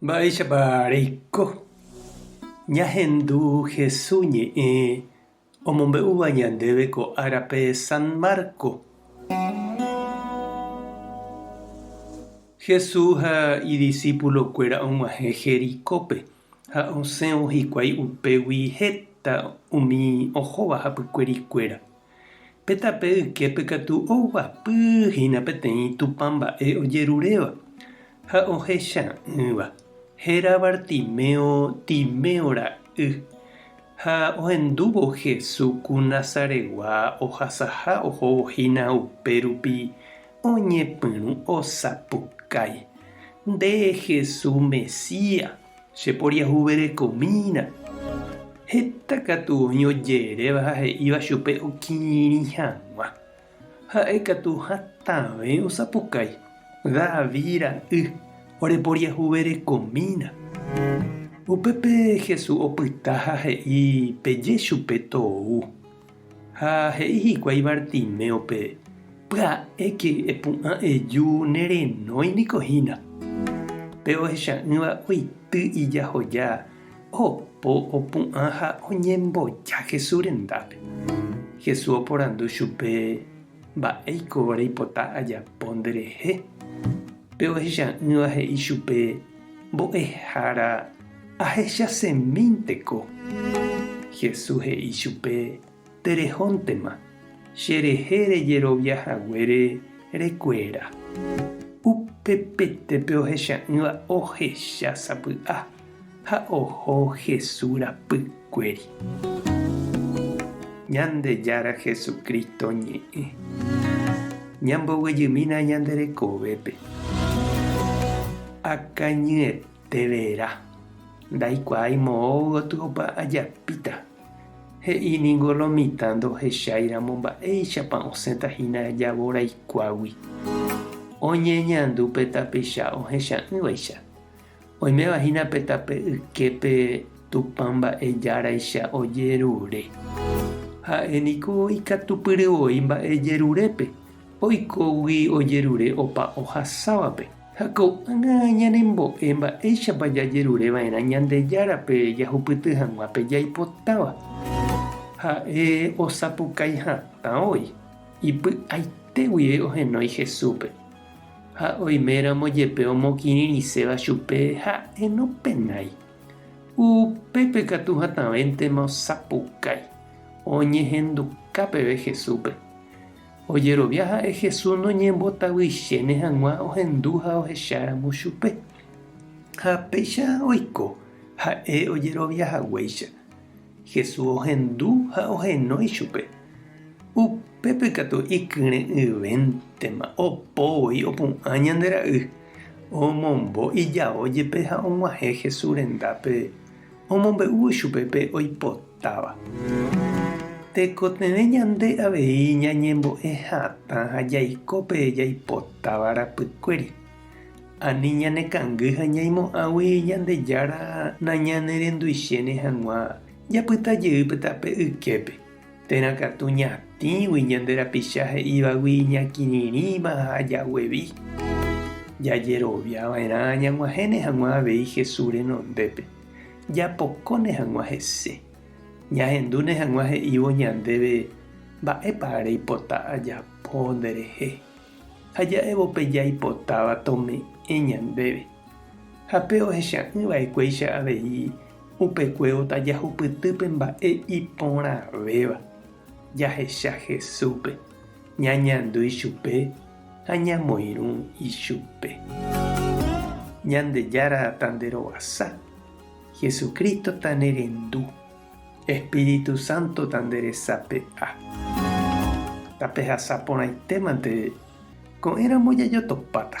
Mba'éichapa ñahendu Jesús ñe'ẽ omombe'úva ñandéve ko árape San Marco. Jesús ha idiscípulokuéra og̃uahẽ Jericópe ha osẽvo hikuái upégui heta umi ohóva hapykuerikuéra. Pe tape yképe katu oguapýhína peteĩ Tupã mba'e ojeruréva ha ohecha'ỹva. Héra Bartimeo Timeo ra'y ha ohendúvo Jesús ku Nazaregua ohasaha ohohína upérupi oñepyrũ osapukái. Nde Jesús Mesías, cheporiahuverekomína. Heta katu oñojeréva ha he'íva chupe okirirĩ hag̃ua. Ha'e katu hatãve osapukái. David ra'y oreporiahuverekomína. Upépe Jesús opyta ha he'i peje chupe tou. Ha he'i hikuái Bartimeope: pya'éke epu'ã eju nerenóinikohína. Pe ohecha'ỹva oity ijahoja opo opu'ã ha oñemboja Jesús rendápe. Jesús oporandu chupe mba'éiko reipota ajapo nderehe. Pe ohecha'ỹva he'i chupe: mbo'ehára ahechasemínteko. Jesús he'i chupe: terehóntema, cherehe rejeroviahaguére rekuéra. Upépetépe ohecha'ỹva ohecha sapy'a ha oho Jesús rapykuéri. Ñandejára Jesucristo ñe'ẽ ñamboguejymína ñanderekovépe. Akañyetevera ndaikuaái moõ gotyopa ajapíta. He'íningo lo mitã ndohecháiramo mba'éichapa osẽtahína javo raikuágui. Oñeñandu pe tapicha ohecha'ỹvaicha. Oimevahína pe tape yképe Tupã mba'ejaraicha ojerure. Ha'éniko ikatupyryvoi mba'ejerurépe. Oikógui ojerure opa ohasávape. Ha ko'ág̃a ñanembo'e mba'éichapa jajerureva'erã Ñandejárape jahupyty hag̃uápe jaipotáva. Ha'e osapukái hatã oĩ. Ipy'aitéguive ohenói Jesúspe. Ha oiméramo jepe omokirirĩséva chupe ha'e nopenái. Upépe katu hatãvéntema osapukái. Oñehenduka peve Jesúspe. Ojerovia ha'e Jesús noñembotavýichéne hag̃ua ohendu ha ohecháramo chupe. Ha péicha oiko ha'e ojeroviahaguéicha. Jesús ohendu ha ohenói chupe. Upépe katu ikyrẽyvéntema opói opu'ã ñande ra'y. Omombo ijao jepe ha og̃uahẽ Jesús rendápe omombe'úvo chupe pe oipotáva. Tekotevẽ ñande avei ñañembo'e hatã ha jaikópe jaipotáva rapykuéri. Ani ñanekãngy ha ñaimo'ãgui Ñandejára nañanerenduichéne hag̃ua japytajey pe tape yképe. Térãkatu ñatĩgui ñande rapicha he'ívagui ñakirirĩva ha jaguevi. Jajeroviava'erã ñag̃uahẽne hag̃ua avei Jesús renondépe. Japokóne hag̃ua hese. Ñahendúne hag̃ua he'ívo ñandéve mba'épa reipota ajapo nderehe. Ha ja'évope jaipotáva tome'ẽ ñandéve. Ha pe ohecha'ỹva'ekuéicha avei upekue otajahupytýpe mba'e iporãvéva. Jahecha Jesúspe, ñañandu ichupe ha ñamoirũ ichupe. Ñandejára tanderovasa. Jesucristo tanerendu. Espíritu Santo tanderesape'a. Tape hasaporãitémante ko'ẽramo jajotopáta.